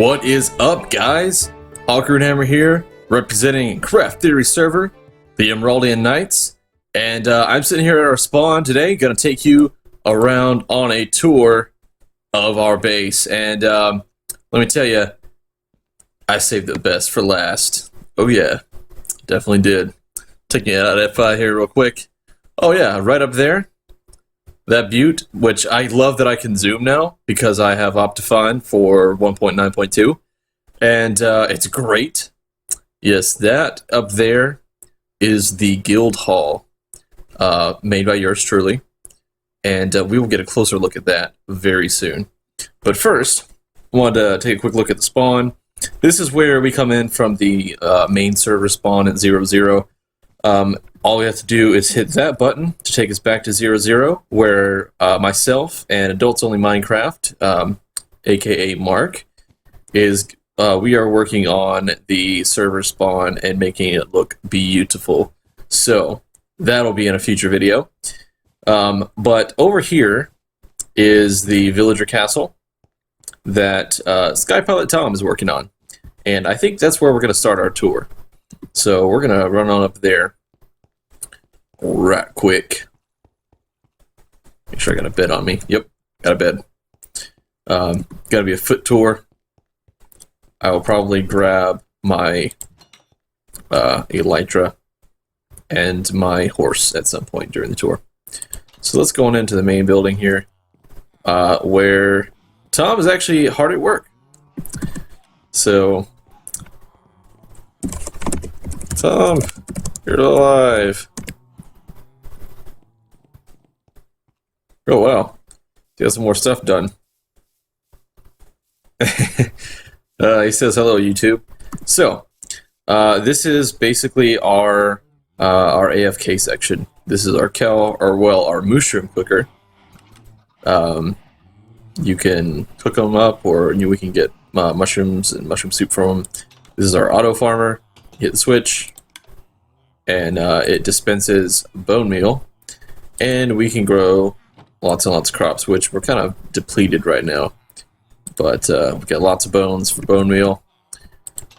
What is up, guys? Awkward Hammer here, representing Craft Theory server, the Emraldian Knights, and I'm sitting here at our spawn today, gonna take you around on a tour of our base, and let me tell you, I saved the best for last. Oh yeah, definitely did. Taking it out of F5 here real quick. Oh yeah, right up there, that butte, which I love that I can zoom now because I have Optifine for 1.9.2, and it's great. Yes, that up there is the guild hall, made by yours truly, and we will get a closer look at that very soon. But first, I wanted to take a quick look at the spawn. This is where we come in from the main server spawn at 0, 0. All we have to do is hit that button to take us back to 0, 0, where myself and Adults Only Minecraft, aka Mark, is we are working on the server spawn and making it look beautiful. So that'll be in a future video. But over here is the villager castle that Sky Pilot Tom is working on, and I think that's where we're going to start our tour. So we're going to run on up there right quick. Make sure I got a bed on me. Yep, got a bed. Got to be a foot tour. I will probably grab my elytra and my horse at some point during the tour. So let's go on into the main building here, where Tom is actually hard at work. So, Tom, you're alive. Oh wow, he has some more stuff done. He says hello, YouTube. So, this is basically our AFK section. This is our our mushroom cooker. You can cook them up, or we can get mushrooms and mushroom soup from them. This is our auto farmer. Hit the switch, and it dispenses bone meal, and we can grow lots and lots of crops, which we're kind of depleted right now. But we've got lots of bones for bone meal.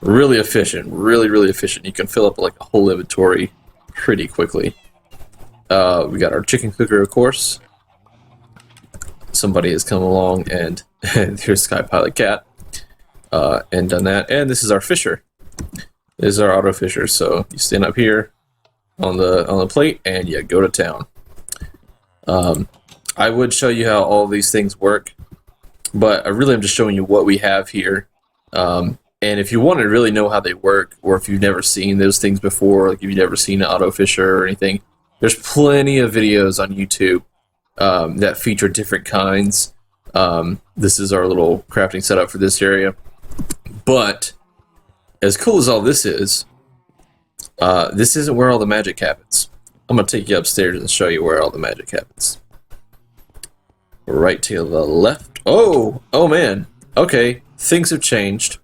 Really efficient, really efficient. You can fill up like a whole inventory pretty quickly. We got our chicken cooker, of course. Somebody has come along, and here's Sky Pilot Cat, and done that. And this is our fisher. This is our auto fisher. So you stand up here on the plate, and you go to town. I would show you how all these things work, but I really am just showing you what we have here. And if you want to really know how they work, or if you've never seen those things before, like if you've never seen an auto fisher or anything, there's plenty of videos on YouTube that feature different kinds. This is our little crafting setup for this area. But as cool as all this is, this isn't where all the magic happens. I'm going to take you upstairs and show you where all the magic happens. Right to the left. Oh man. Okay, things have changed.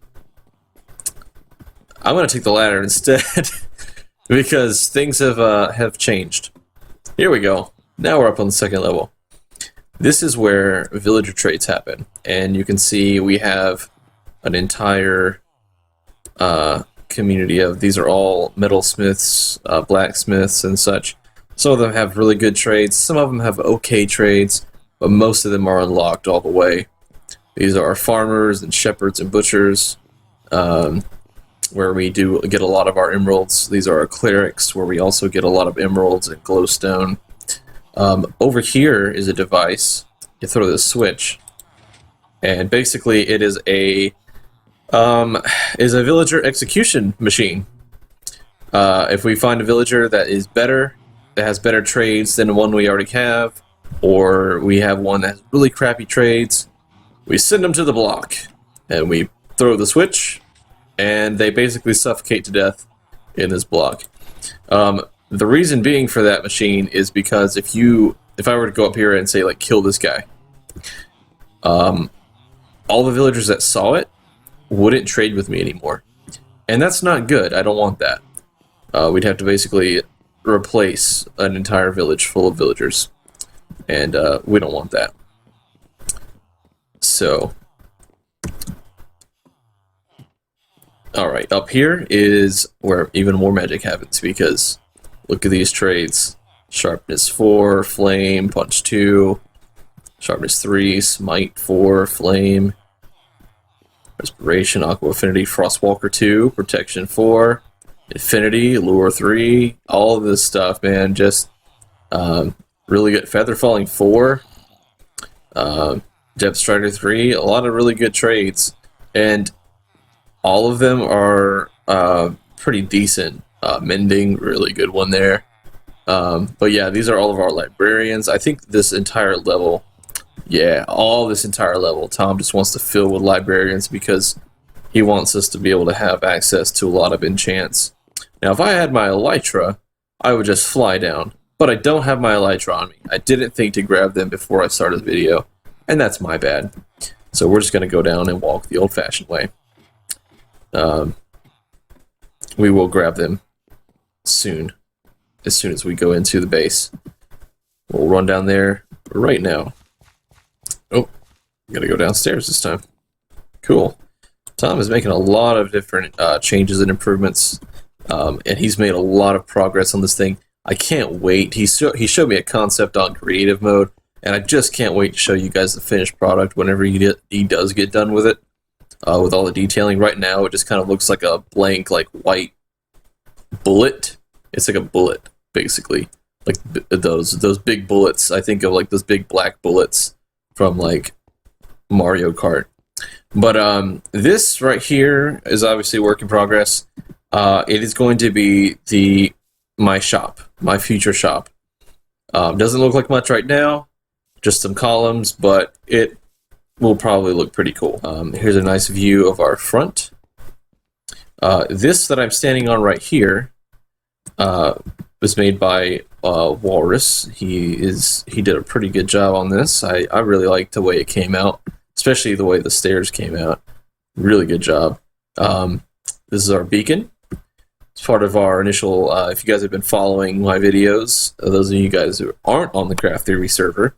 I'm going to take the ladder instead because things have changed. Here we go. Now we're up on the second level. This is where villager trades happen, and you can see we have an entire community of, these are all metalsmiths, blacksmiths and such. Some of them have really good trades, some of them have okay trades, but most of them are unlocked all the way. These are our farmers and shepherds and butchers, where we do get a lot of our emeralds. These are our clerics, where we also get a lot of emeralds and glowstone. Over here is a device. You throw the switch, and basically it is a villager execution machine. If we find a villager that is better, that has better trades than the one we already have, or we have one that has really crappy trades, we send them to the block, and we throw the switch, and they basically suffocate to death in this block. The reason being for that machine is because if I were to go up here and say, like, kill this guy, all the villagers that saw it wouldn't trade with me anymore. And that's not good. I don't want that. We'd have to basically replace an entire village full of villagers. And we don't want that. So Alright, up here is where even more magic happens, because look at these trades. Sharpness 4, Flame, Punch 2, Sharpness 3, Smite 4, Flame, Respiration, Aqua Affinity, Frostwalker 2, Protection 4, Infinity, Lure 3, all of this stuff, man, just really good. Feather Falling 4, Depth Strider 3, a lot of really good trades, and all of them are pretty decent. Mending, really good one there. But yeah, these are all of our librarians. I think this entire level, yeah, all this entire level, Tom just wants to fill with librarians because he wants us to be able to have access to a lot of enchants. Now, if I had my Elytra, I would just fly down. But I don't have my Elytra on me. I didn't think to grab them before I started the video, and that's my bad. So we're just going to go down and walk the old-fashioned way. We will grab them soon, as soon as we go into the base. We'll run down there right now. Oh, I'm gonna go downstairs this time. Cool. Tom is making a lot of different changes and improvements, and he's made a lot of progress on this thing. I can't wait. He showed me a concept on creative mode, and I just can't wait to show you guys the finished product whenever he does get done with it. With all the detailing. Right now, it just kind of looks like a blank, like, white bullet. It's like a bullet, basically. Like those big bullets. I think of like those big black bullets from like Mario Kart. But this right here is obviously work in progress. It is going to be my shop, my future shop. Doesn't look like much right now, just some columns, but it will probably look pretty cool. Here's a nice view of our front. This that I'm standing on right here was made by Walrus. He did a pretty good job on this. I really liked the way it came out, especially the way the stairs came out. Really good job. This is our beacon. It's part of our initial, if you guys have been following my videos, those of you guys who aren't on the Craft Theory server,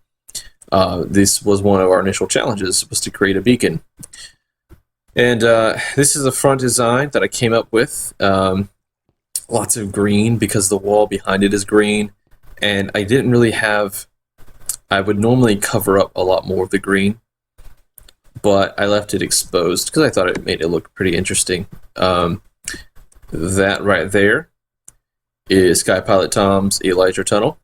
this was one of our initial challenges, was to create a beacon. And this is a front design that I came up with. Lots of green because the wall behind it is green. And I didn't really have... I would normally cover up a lot more of the green, but I left it exposed because I thought it made it look pretty interesting. That right there is Sky Pilot Tom's Elytra Tunnel.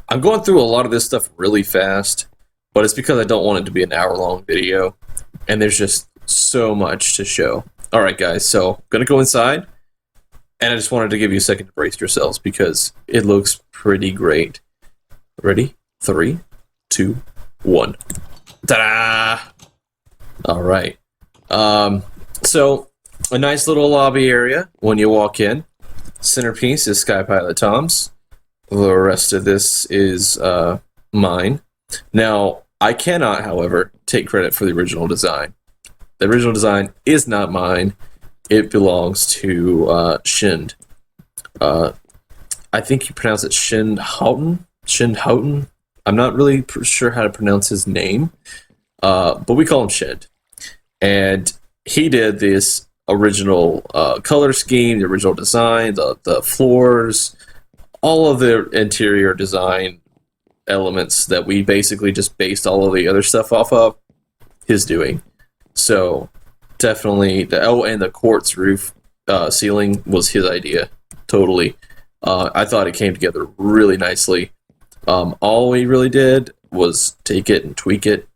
I'm going through a lot of this stuff really fast, but it's because I don't want it to be an hour-long video, and there's just so much to show. Alright guys, so I'm gonna go inside, and I just wanted to give you a second to brace yourselves because it looks pretty great. Ready? 3, 2, 1. Ta-da! Alright. So, a nice little lobby area when you walk in. Centerpiece is Sky Pilot Tom's. The rest of this is mine. Now, I cannot, however, take credit for the original design. The original design is not mine. It belongs to Shind. I think you pronounce it Shindhoughton? Shindhoughton? I'm not really sure how to pronounce his name, but we call him Shind. And he did this original color scheme, the original design, the floors, all of the interior design elements that we basically just based all of the other stuff off of, his doing. So definitely, and the quartz roof ceiling was his idea, totally. I thought it came together really nicely. All we really did was take it and tweak it,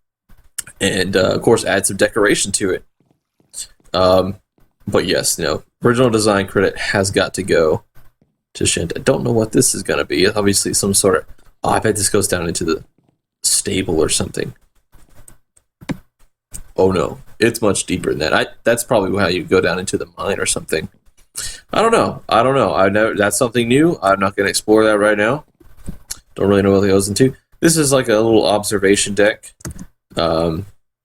and of course add some decoration to it. But yes, original design credit has got to go to Shind. I don't know what this is going to be. Obviously some sort of... Oh, I bet this goes down into the stable or something. Oh no, it's much deeper than that. That's probably how you go down into the mine or something. I don't know. That's something new. I'm not going to explore that right now. Don't really know what it goes into. This is like a little observation deck.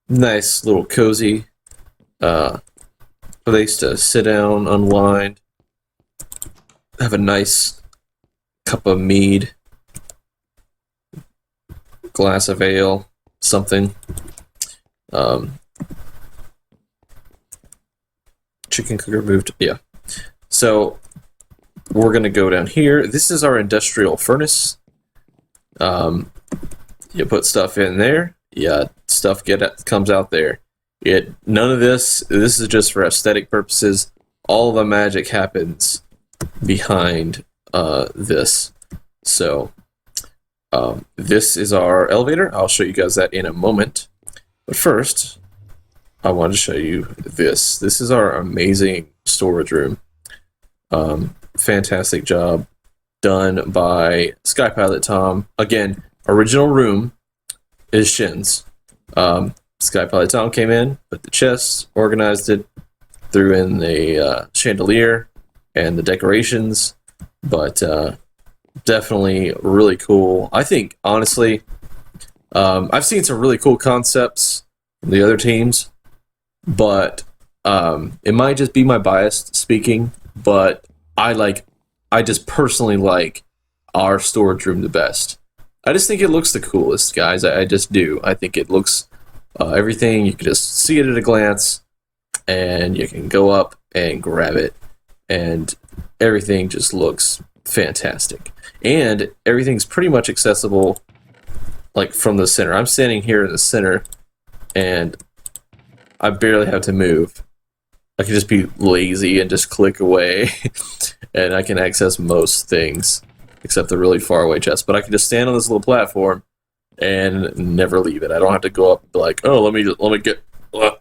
Nice little cozy place to sit down, unwind, have a nice cup of mead, glass of ale, something. chicken cooker moved. Yeah. So we're gonna go down here. This is our industrial furnace. You put stuff in there. Yeah, stuff comes out there. None of this. This is just for aesthetic purposes. All the magic happens behind this. So this is our elevator. I'll show you guys that in a moment. But first, I want to show you this. This is our amazing storage room. Fantastic job done by Skypilot Tom. Again, original room is Shin's. Skypilot Tom came in, put the chests, organized it, threw in the chandelier and the decorations, but definitely really cool. I think, honestly, I've seen some really cool concepts from the other teams, but it might just be my bias speaking, but I just personally like our storage room the best. I just think it looks the coolest, guys. I just do. I think it looks everything. You can just see it at a glance, and you can go up and grab it, and everything just looks fantastic. And everything's pretty much accessible, like from the center. I'm standing here in the center, and I barely have to move. I can just be lazy and just click away, and I can access most things, except the really far away chests. But I can just stand on this little platform and never leave it. I don't have to go up and be like, oh, let me get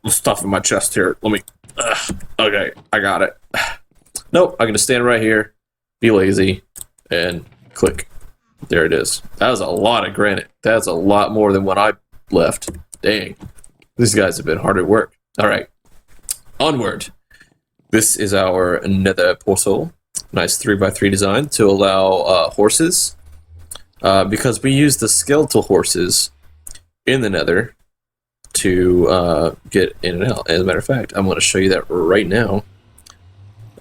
stuff in my chest here. Okay, I got it. Nope, I can just stand right here, be lazy, and click. There it is. That was a lot of granite. That's a lot more than what I left. Dang. These guys have been hard at work. All right. Onward. This is our nether portal. Nice 3x3 design to allow horses. Because we use the skeletal horses in the nether to get in and out. As a matter of fact, I'm going to show you that right now.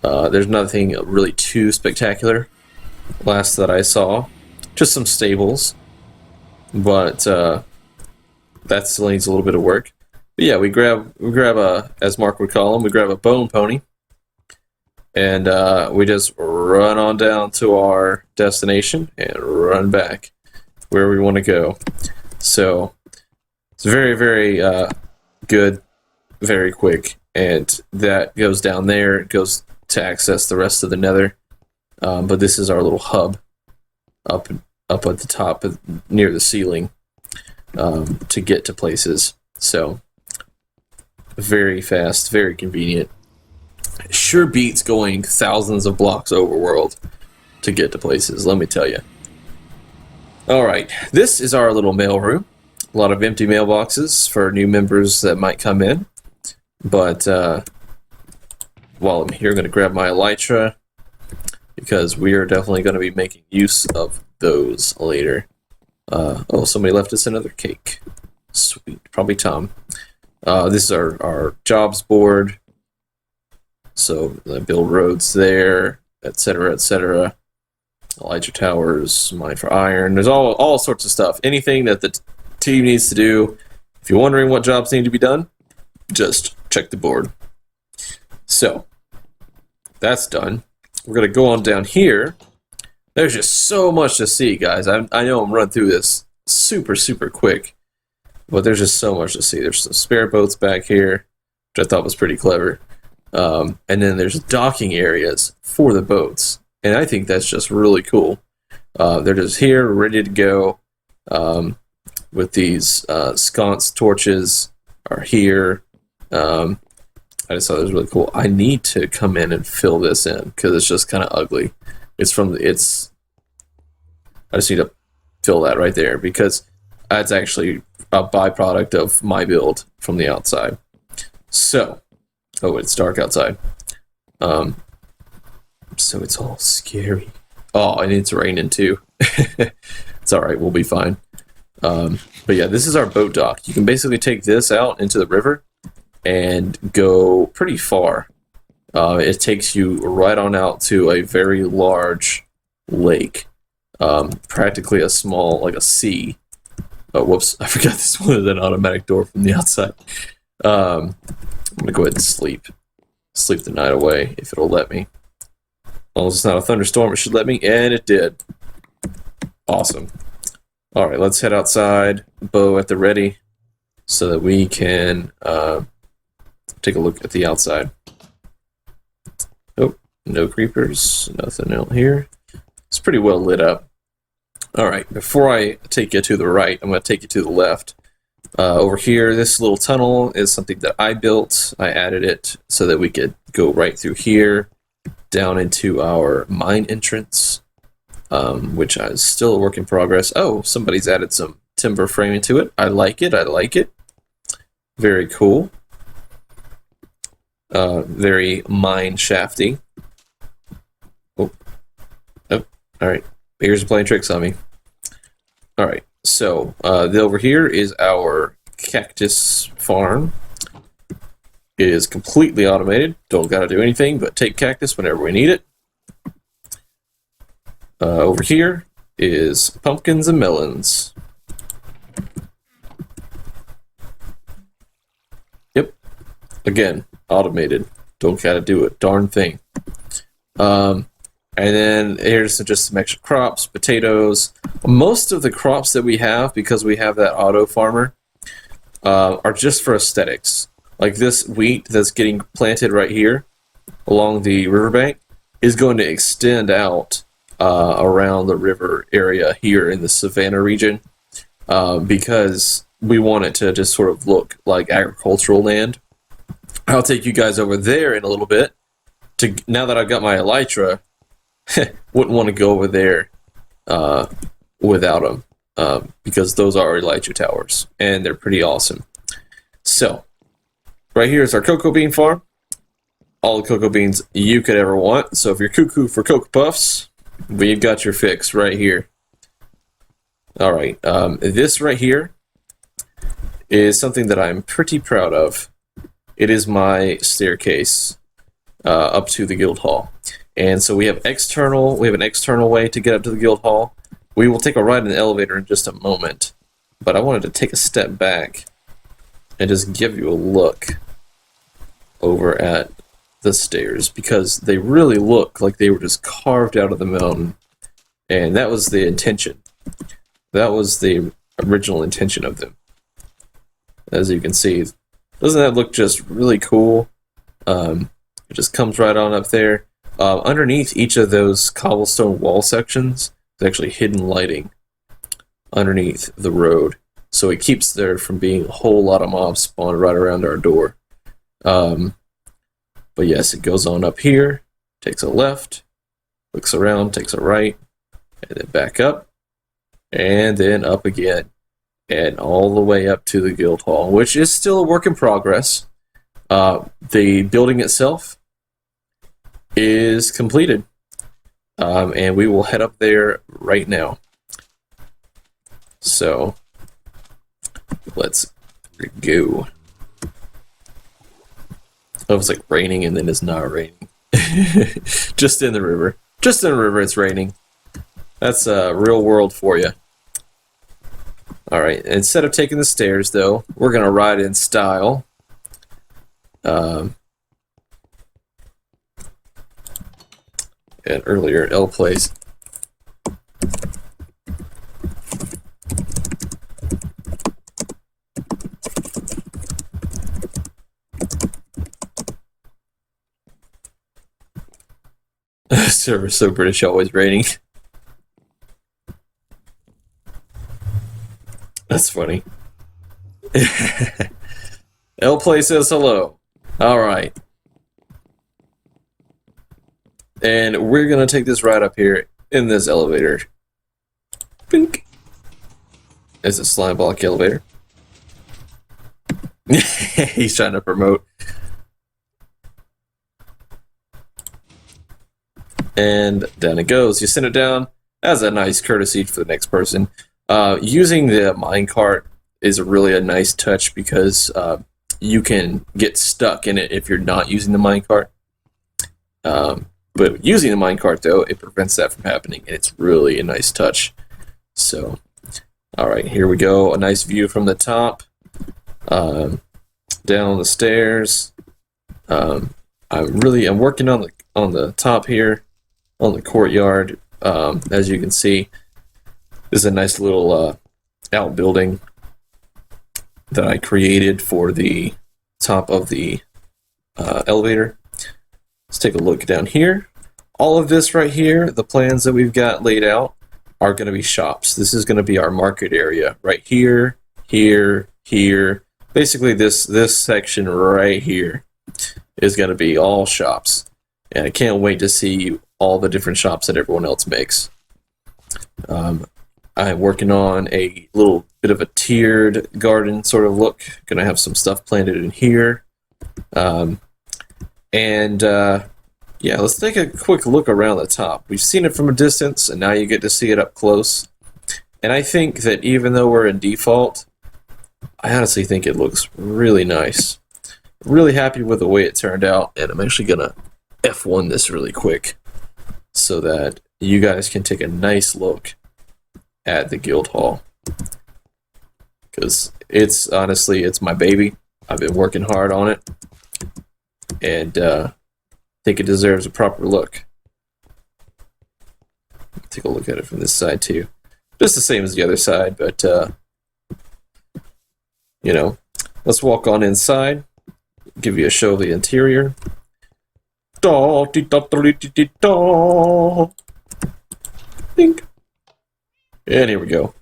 There's nothing really too spectacular. Last that I saw, just some stables, but that still needs a little bit of work. But yeah, we grab a, as Mark would call them, we grab a bone pony, and we just run on down to our destination and run back where we want to go. So it's very, very good, very quick, and that goes down there. It goes to access the rest of the nether. But this is our little hub up at the top near the ceiling to get to places. So very fast, very convenient. Sure beats going thousands of blocks overworld to get to places, let me tell you. Alright, this is our little mailroom. A lot of empty mailboxes for new members that might come in. But while I'm here, I'm going to grab my elytra, because we are definitely going to be making use of those later. Oh, somebody left us another cake. Sweet. Probably Tom. This is our jobs board. So I build roads there, etc., etc. Elytra towers, mine for iron. There's all sorts of stuff. Anything that the team needs to do. If you're wondering what jobs need to be done, just check the board. So that's done. We're going to go on down here. There's just so much to see, guys. I know I'm running through this super, super quick, but there's just so much to see. There's some spare boats back here, which I thought was pretty clever. And then there's docking areas for the boats, and I think that's just really cool. They're just here, ready to go, with these sconce torches are here. I just thought it was really cool. I need to come in and fill this in because it's just kind of ugly. I just need to fill that right there because that's actually a byproduct of my build from the outside. So, oh, it's dark outside. So it's all scary. Oh, and it's raining too. It's all right. We'll be fine. But yeah, this is our boat dock. You can basically take this out into the river and go pretty far. It takes you right on out to a very large lake. Practically a small, like a sea. Oh, whoops. I forgot this one is an automatic door from the outside. I'm going to go ahead and sleep. sleep the night away if it'll let me. As long as it's not a thunderstorm, it should let me, and it did. Awesome. All right, let's head outside, bow at the ready, so that we can take a look at the outside. Oh, no creepers, nothing out here. It's pretty well lit up. All right, before I take you to the right, I'm going to take you to the left. Over here, this little tunnel is something that I built. I added it so that we could go right through here, down into our mine entrance, which is still a work in progress. Oh, somebody's added some timber framing to it. I like it, I like it. Very cool. Very mine shafty. Oh, all right. Bears are playing tricks on me. All right. So over here is our Cactus Farm. It is completely automated. Don't got to do anything but take cactus whenever we need it. Over here is pumpkins and melons. Yep. Again, automated. Don't got to do a darn thing. And then here's just some extra crops, potatoes. Most of the crops that we have, because we have that auto farmer, are just for aesthetics. Like this wheat that's getting planted right here along the riverbank is going to extend out around the river area here in the Savannah region because we want it to just sort of look like agricultural land. I'll take you guys over there in a little bit. Now that I've got my elytra, wouldn't want to go over there without them because those are elytra towers and they're pretty awesome. So right here is our cocoa bean farm. All the cocoa beans you could ever want. So if you're cuckoo for Cocoa Puffs, we've got your fix right here. All right, this right here is something that I'm pretty proud of. It is my staircase up to the guild hall. And so we have an external way to get up to the guild hall. We will take a ride in the elevator in just a moment, but I wanted to take a step back and just give you a look over at the stairs because they really look like they were just carved out of the mountain, and that was the intention. That was the original intention of them. As you can see, doesn't that look just really cool? It just comes right on up there. Underneath each of those cobblestone wall sections is actually hidden lighting underneath the road. So it keeps there from being a whole lot of mobs spawned right around our door. But yes, it goes on up here, takes a left, looks around, takes a right, and then back up, and then up again, and all the way up to the guild hall, which is still a work in progress. The building itself is completed, and we will head up there right now. So let's go. Oh, it's like raining and then it's not raining. Just in the river. Just in the river it's raining. That's real world for you. Alright, instead of taking the stairs though, we're going to ride in style. And earlier L place. Server's so British, always raining. That's funny. L play says hello. Alright. And we're gonna take this ride up here in this elevator. Bink. It's a slime block elevator. He's trying to promote. And down it goes. You send it down as a nice courtesy for the next person. Using the minecart is really a nice touch because you can get stuck in it if you're not using the minecart. But using the minecart, though, it prevents that from happening, and it's really a nice touch. So, alright, here we go. A nice view from the top. Down the stairs. I'm working on the top here, on the courtyard. As you can see, this is a nice little outbuilding that I created for the top of the elevator. Let's take a look down here. All of this right here, the plans that we've got laid out, are going to be shops. This is going to be our market area right here, here, here. Basically, this section right here is going to be all shops. And I can't wait to see all the different shops that everyone else makes. I'm working on a little bit of a tiered garden sort of look. Gonna have some stuff planted in here. Yeah, let's take a quick look around the top. We've seen it from a distance, and now you get to see it up close. And I think that even though we're in default, I honestly think it looks really nice. Really happy with the way it turned out, and I'm actually gonna F1 this really quick so that you guys can take a nice look at the guild hall, because it's honestly, it's my baby. I've been working hard on it, and think it deserves a proper look. Take a look at it from this side too. Just the same as the other side, but you know, let's walk on inside. Give you a show of the interior. Dink. And here we go.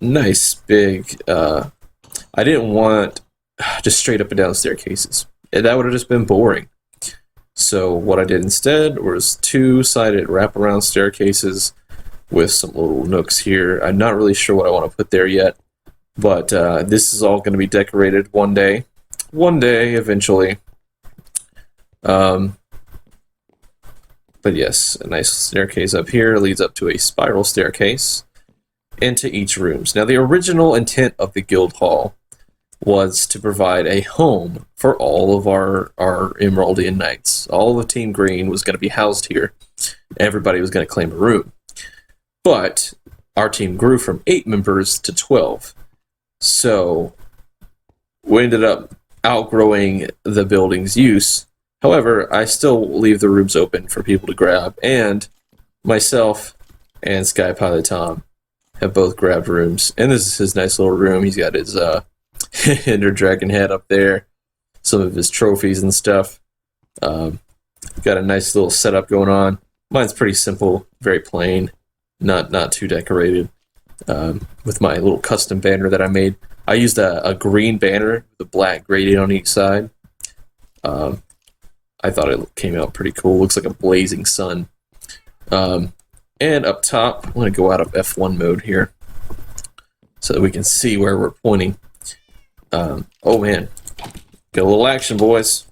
Nice big. I didn't want just straight up and down staircases. That would have just been boring. So what I did instead was two-sided wraparound staircases with some little nooks here. I'm not really sure what I want to put there yet, but this is all going to be decorated one day. One day, eventually. But yes, a nice staircase up here leads up to a spiral staircase into each rooms. Now, the original intent of the guild hall was to provide a home for all of our Emraldian Knights. All of Team Green was going to be housed here. Everybody was going to claim a room. But our team grew from 8 members to 12. So we ended up outgrowing the building's use. However, I still leave the rooms open for people to grab, and myself and Sky Pilot Tom have both grabbed rooms. And this is his nice little room. He's got his Ender Dragon head up there, some of his trophies and stuff. Got a nice little setup going on. Mine's pretty simple, very plain, not too decorated. With my little custom banner that I made. I used a green banner with a black gradient on each side. I thought it came out pretty cool. Looks like a blazing sun. And up top, I'm going to go out of F1 mode here so that we can see where we're pointing. Oh man, get a little action, boys.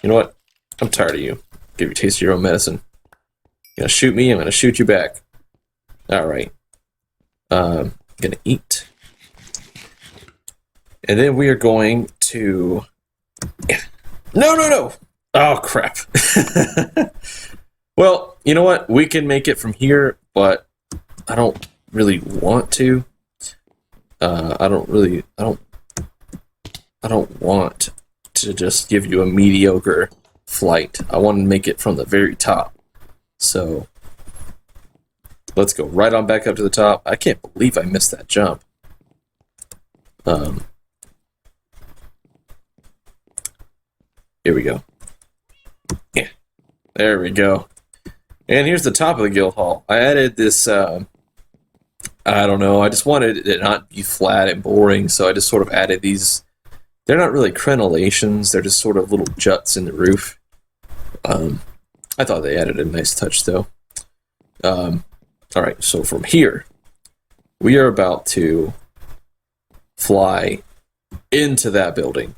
You know what? I'm tired of you. Give you a taste of your own medicine. You're going to shoot me, I'm going to shoot you back. Alright. I'm going to eat. And then we are going to... No! Oh, crap. Well, you know what? We can make it from here, but I don't really want to. I don't want to just give you a mediocre flight. I want to make it from the very top. So, let's go right on back up to the top. I can't believe I missed that jump. Here we go. Yeah, there we go. And here's the top of the guild hall. I added this, I don't know, I just wanted it not be flat and boring, so I just sort of added these. They're not really crenellations, they're just sort of little juts in the roof. I thought they added a nice touch, though. Alright, so from here, we are about to fly into that building.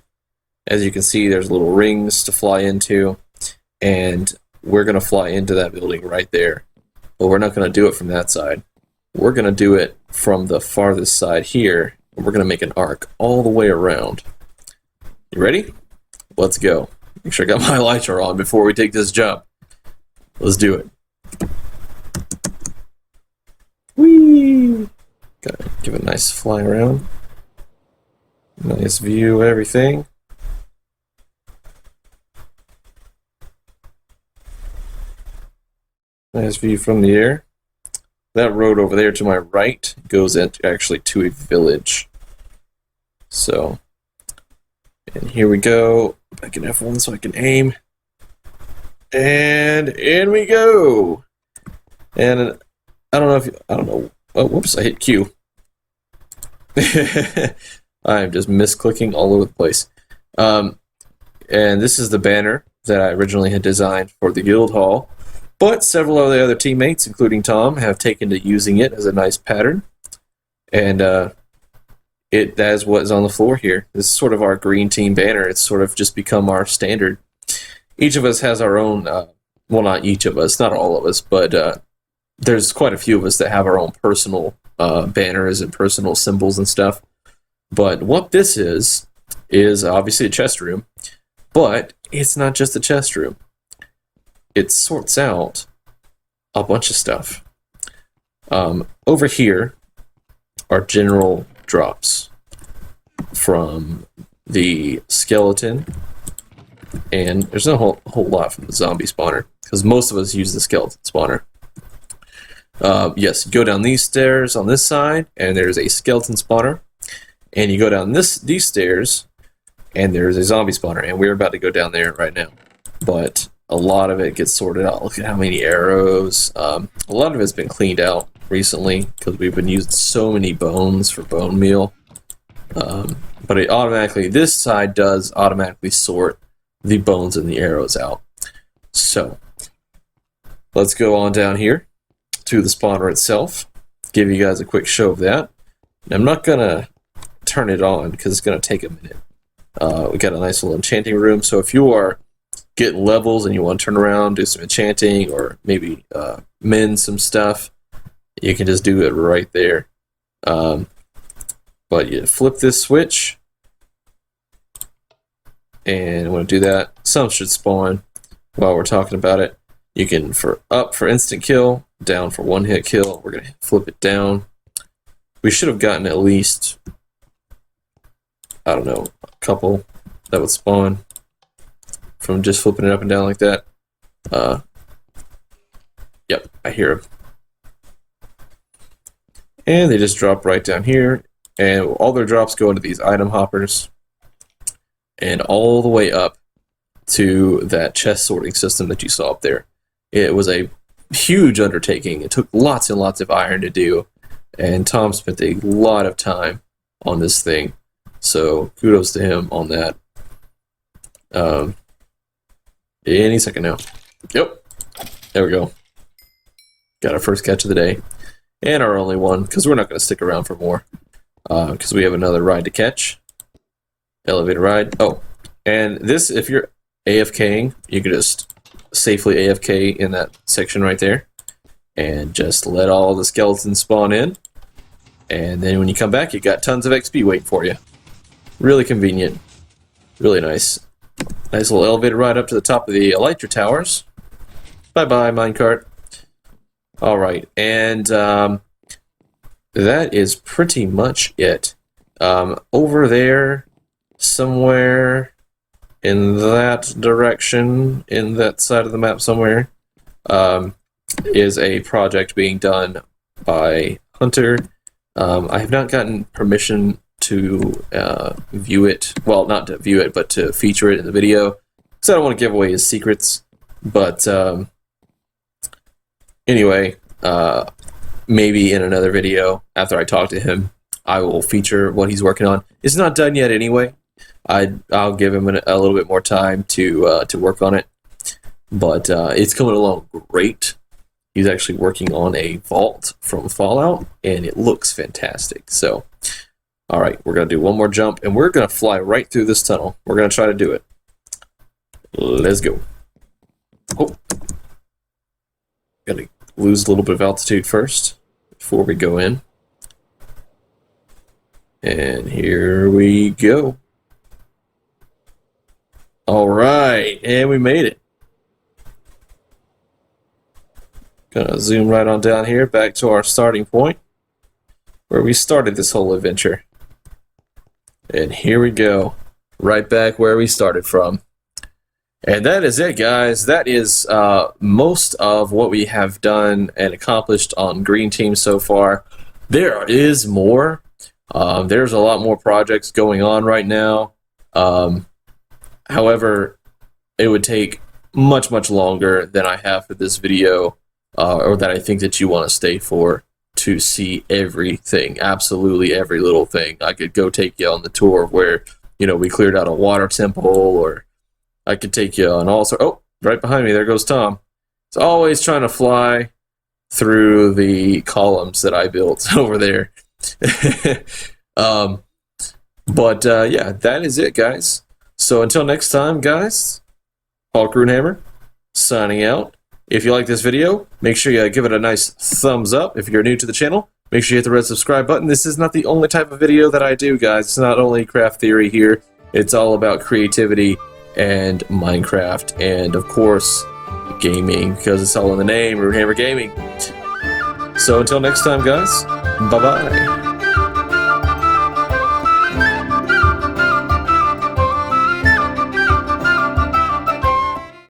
As you can see, there's little rings to fly into, and we're going to fly into that building right there. But we're not going to do it from that side. We're going to do it from the farthest side here, and we're going to make an arc all the way around. You ready? Let's go. Make sure I got my elytra on before we take this jump. Let's do it. Whee! Gotta give it a nice fly around. Nice view of everything. Nice view from the air. That road over there to my right goes actually to a village. So, and here we go. I can F1 so I can aim. And in we go. And I don't know if I don't know. Oh, whoops! I hit Q. I'm just misclicking all over the place. And this is the banner that I originally had designed for the guild hall. But several of the other teammates, including Tom, have taken to using it as a nice pattern. And that is what is on the floor here. This is sort of our green team banner. It's sort of just become our standard. Each of us has our own, well, not each of us, not all of us, but there's quite a few of us that have our own personal banners and personal symbols and stuff. But what this is obviously a chest room, but it's not just a chest room. It sorts out a bunch of stuff. Over here are general drops from the skeleton, and there's not a whole lot from the zombie spawner, because most of us use the skeleton spawner. Yes, you go down these stairs on this side, and there's a skeleton spawner, and you go down these stairs, and there's a zombie spawner, and we're about to go down there right now. But a lot of it gets sorted out. Look at how many arrows. A lot of it's been cleaned out recently because we've been using so many bones for bone meal. But it automatically, this side does automatically sort the bones and the arrows out. So let's go on down here to the spawner itself. Give you guys a quick show of that. And I'm not gonna turn it on because it's gonna take a minute. We got a nice little enchanting room. So if you are getting levels and you want to turn around, do some enchanting, or maybe mend some stuff, you can just do it right there. But you flip this switch, and when I do that, some should spawn while we're talking about it. You can up for instant kill, down for one hit kill. We're gonna flip it down. We should have gotten at least, I don't know, a couple that would spawn from just flipping it up and down like that. Yep, I hear them. And they just drop right down here, and all their drops go into these item hoppers, and all the way up to that chest sorting system that you saw up there. It was a huge undertaking. It took lots and lots of iron to do, and Tom spent a lot of time on this thing, so kudos to him on that. Any second now. Yep. There we go. Got our first catch of the day. And our only one, because we're not going to stick around for more. Because we have another ride to catch. Elevator ride. Oh, and this, if you're AFKing, you can just safely AFK in that section right there. And just let all the skeletons spawn in. And then when you come back, you got tons of XP waiting for you. Really convenient. Really nice. Nice little elevator ride up to the top of the Elytra towers. Bye-bye, minecart. Alright, and that is pretty much it. Over there, somewhere in that direction, in that side of the map somewhere, is a project being done by Hunter. I have not gotten permission to view it. Well, not to view it, but to feature it in the video, because I don't want to give away his secrets. But anyway, maybe in another video after I talk to him, I will feature what he's working on. It's not done yet anyway. I'll give him a little bit more time to work on it, but it's coming along great. He's actually working on a vault from Fallout, and it looks fantastic. So, all right, we're gonna do one more jump, and we're gonna fly right through this tunnel. We're gonna try to do it. Let's go. Oh, gotta lose a little bit of altitude first before we go in. And here we go. All right, and we made it. Gonna zoom right on down here, back to our starting point, where we started this whole adventure. And here we go, right back where we started from. And that is it, guys. That is most of what we have done and accomplished on Green Team so far. There is more. There's a lot more projects going on right now. However, it would take much longer than I have for this video, or that I think that you want to stay for, to see everything, absolutely every little thing. I could go take you on the tour of where, you know, we cleared out a water temple, or I could take you on all sorts. Oh, right behind me, there goes Tom. It's always trying to fly through the columns that I built over there. Yeah, that is it, guys. So until next time, guys, Hulk Runehammer signing out. If you like this video, make sure you give it a nice thumbs up. If you're new to the channel, make sure you hit the red subscribe button. This is not the only type of video that I do, guys. It's not only craft theory here. It's all about creativity and Minecraft, and of course, gaming, because it's all in the name, Runehammer Gaming. So until next time, guys, bye-bye.